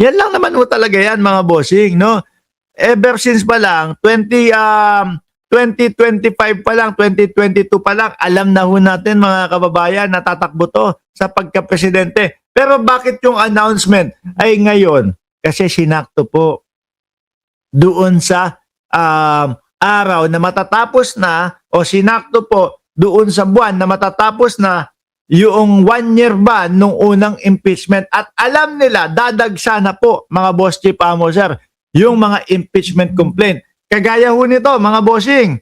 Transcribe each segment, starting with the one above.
Yan lang naman ho talaga yan, mga bossing, no? Ever since pa lang, 2025 pa lang, 2022 pa lang, alam na ho natin, mga kababayan, natatakbo to sa pagka-presidente. Pero bakit yung announcement ay ngayon? Kasi sinakto po doon sa araw na matatapos na, o sinakto po doon sa buwan na matatapos na yung 1 year ban nung unang impeachment, at alam nila dadagsa na po, mga boss chief sir, yung mga impeachment complaint. Kagaya ho nito, mga bossing.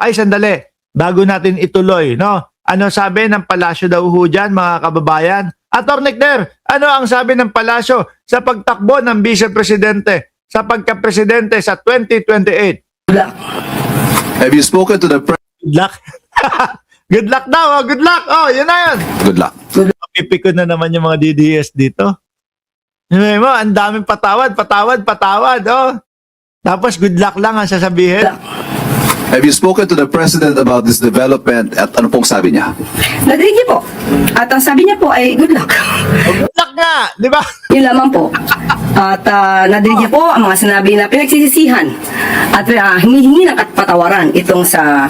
Ay sandali, bago natin ituloy, no? Ano sabi ng palasyo daw ho dyan, mga kababayan? Attorney Der, ano ang sabi ng palasyo sa pagtakbo ng vice-presidente sa pagka-presidente sa 2028? Have you spoken to the Good luck. Good luck daw. Good luck. Yun na yun. Good luck. Pipikon na naman yung mga DDS dito. Yun mo, ang daming patawad. Tapos good luck lang ang sasabihin. Have you spoken to the President about this development at ano pong sabi niya? Nadinig niya po. At ang sabi niya po ay good luck. Good luck nga, di ba? Yun lamang po. At nadinig niya po ang mga sinabi na pinagsisisihan at humihingi ng patawaran itong sa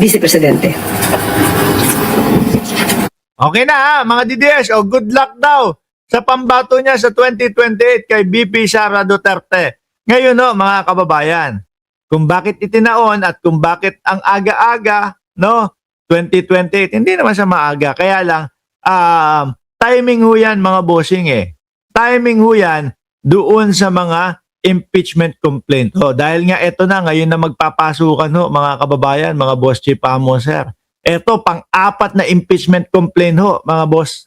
Vice Presidente. Okay na ha, mga DDS. Good luck daw sa pambato niya sa 2028 kay BP Sara Duterte. Ngayon mga kababayan, kung bakit itinaon at kung bakit ang aga-aga, 2028, hindi naman sa maaga. Kaya lang, timing ho yan, mga bossing Timing ho yan doon sa mga impeachment complaint. Dahil nga ito na, ngayon na magpapasukan mga kababayan, mga boss chief sir. Ito, pang-apat na impeachment complaint mga boss.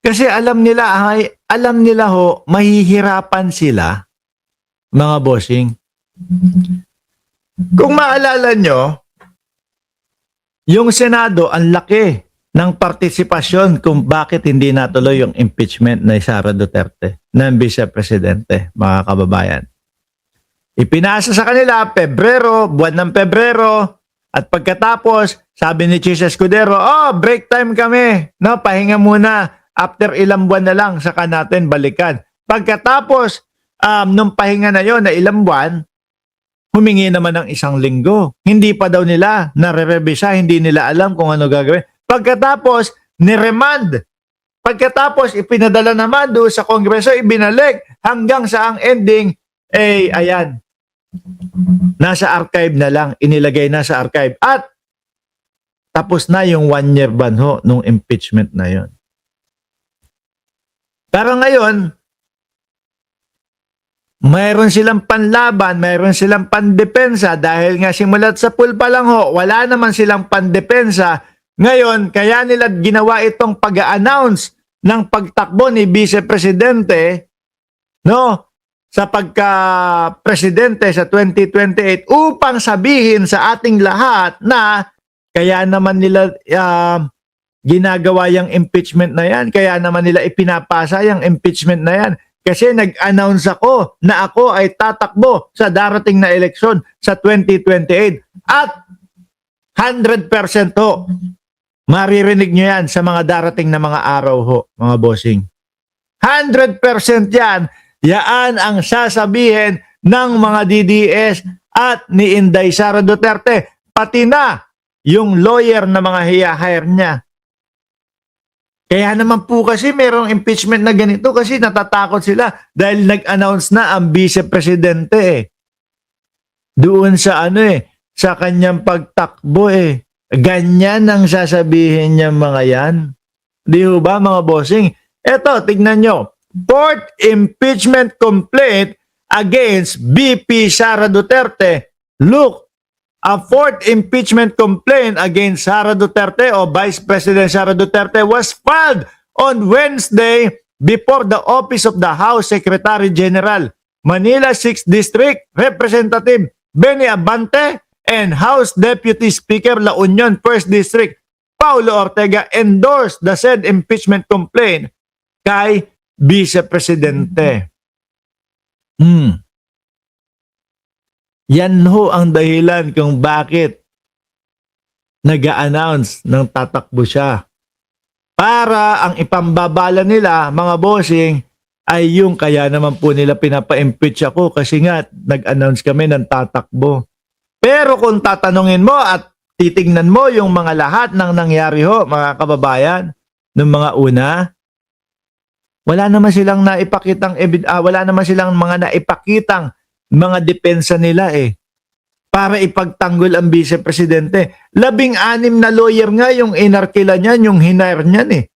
Kasi alam nila mahihirapan sila, mga bossing. Kung maalala nyo, yung Senado, ang laki ng partisipasyon kung bakit hindi natuloy yung impeachment ni Sara Duterte ng Vice-Presidente, mga kababayan. Ipinasa sa kanila, buwan ng Pebrero, at pagkatapos, sabi ni Chis Escudero, break time kami, pahinga muna, after ilang buwan na lang, saka natin balikan. Pagkatapos, nung pahinga na yon na ilang buwan, humingi naman ng 1 linggo. Hindi pa daw nila nare-revisa, hindi nila alam kung ano gagawin. Pagkatapos, niremand. Pagkatapos, ipinadala naman doon sa Kongreso, ibinalik, hanggang sa ang ending, ayan, nasa archive na lang, inilagay na sa archive. At tapos na yung 1 year ban nung impeachment na yon. Pero ngayon, mayroon silang panlaban, mayroon silang pandepensa dahil nga simulat sa pool pa lang wala naman silang pandepensa. Ngayon, kaya nila ginawa itong pag-a-announce ng pagtakbo ni Vice Presidente sa pagka-presidente sa 2028 upang sabihin sa ating lahat na kaya naman nila ginagawa yung impeachment na yan, kaya naman nila ipinapasa yung impeachment na yan. Kasi nag-announce ako na ako ay tatakbo sa darating na eleksyon sa 2028. At 100% maririnig nyo yan sa mga darating na mga araw mga bossing. 100% yan. Yaan ang sasabihin ng mga DDS at ni Inday Sara Duterte. Pati na yung lawyer na mga hire niya. Kaya naman po kasi merong impeachment na ganito kasi natatakot sila dahil nag-announce na ang vice-presidente doon sa sa kanyang pagtakbo Ganyan ang sasabihin niya mga yan. Di ba mga bossing? Eto, tignan nyo. 4th impeachment complaint against BP Sara Duterte. Look, a 4th impeachment complaint against Sara Duterte o Vice President Sara Duterte was filed on Wednesday before the Office of the House Secretary General, Manila 6th District Representative Benny Abante, and House Deputy Speaker La Union 1st District Paulo Ortega endorsed the said impeachment complaint kay Vice Presidente. Yan ang dahilan kung bakit nag-a-announce ng tatakbo siya para ang ipambabala nila, mga bossing, ay yung kaya naman po nila pinapa-impeach ako kasi nga nag-announce kami ng tatakbo. Pero kung tatanungin mo at titignan mo yung mga lahat ng nangyari ho, mga kababayan, ng mga una, wala naman silang mga naipakitang mga depensa nila para ipagtanggol ang vice presidente. 16 na lawyer nga yung inarkila niyan, yung hinire niyan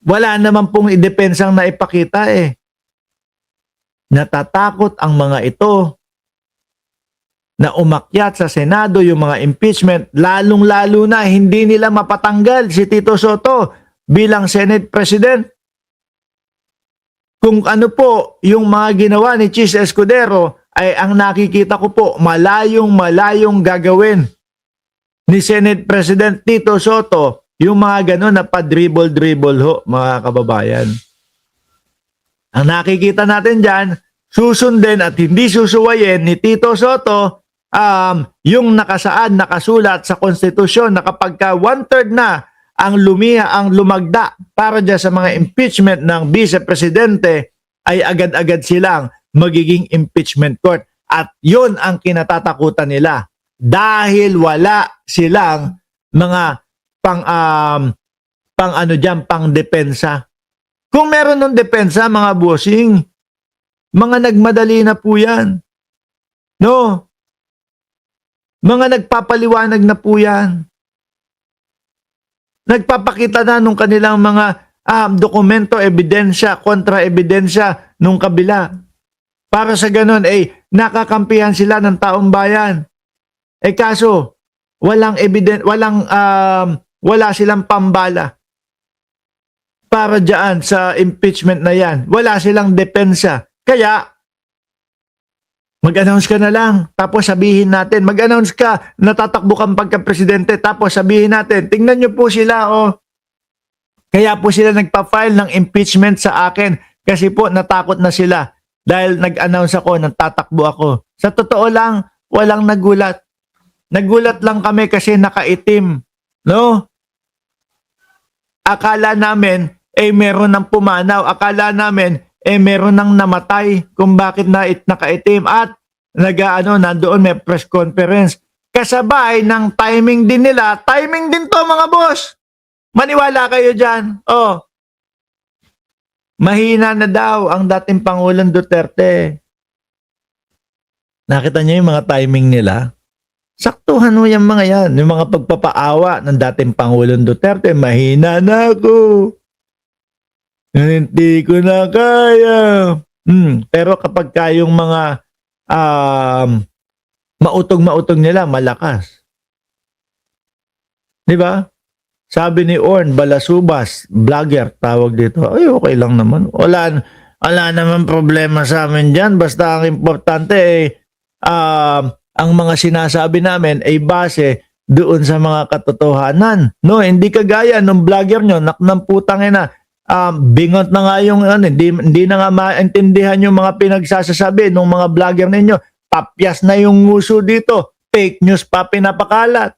Wala naman pong idepensang naipakita Natatakot ang mga ito na umakyat sa Senado yung mga impeachment, lalong-lalo na hindi nila mapatanggal si Tito Soto bilang Senate President. Kung ano po yung mga ginawa ni Chis Escudero ay ang nakikita ko po malayong gagawin ni Senate President Tito Soto, yung mga gano'n na pa-dribble-dribble ho, mga kababayan. Ang nakikita natin dyan, susundin at hindi susuwayin ni Tito Soto yung nakasulat sa konstitusyon na kapag ka 1/3 na ang lumagda para dyan sa mga impeachment ng Vice Presidente ay agad-agad silang magiging impeachment court. At yun ang kinatatakutan nila dahil wala silang mga pang depensa. Kung meron ng depensa, mga bossing, mga nagmadali na po yan. No? Mga nagpapaliwanag na po yan. Nagpapakita na nung kanilang mga dokumento, ebidensya, kontra-ebidensya nung kabila. Para sa ganun, nakakampihan sila ng taong bayan. Kaso, wala silang pambala para dyan sa impeachment na yan. Wala silang depensa. Kaya, mag-announce ka na lang. Tapos sabihin natin, mag-announce ka, natatakbo kang pagka-presidente. Tapos sabihin natin, tingnan nyo po sila, Kaya po sila nagpa-file ng impeachment sa akin. Kasi po, natakot na sila. Dahil nag-announce ako, natatakbo ako. Sa totoo lang, walang nagulat. Nagulat lang kami kasi nakaitim. No? Akala namin, meron ng pumanaw. Akala namin, meron ng namatay kung bakit nakaitim. At nandoon may press conference. Kasabay ng timing din nila. Timing din to, mga boss. Maniwala kayo dyan. Mahina na daw ang dating Pangulong Duterte. Nakita niyo yung mga timing nila? Saktuhan mo yung mga yan. Yung mga pagpapaawa ng dating Pangulong Duterte, mahina na ako. Hindi ko na kaya. Pero kapag kayong mga mautog nila, malakas. Di ba? Sabi ni Orn Balasubas, vlogger, tawag dito, okay lang naman. Wala naman problema sa amin dyan. Basta ang importante ang mga sinasabi namin ay base doon sa mga katotohanan. No, hindi kagaya nung vlogger nyo, naknamputang na. Bingot na nga yung hindi na nga maintindihan yung mga pinagsasasabi ng mga vlogger ninyo. Papyas na yung nguso dito. Fake news pa pinapakalat.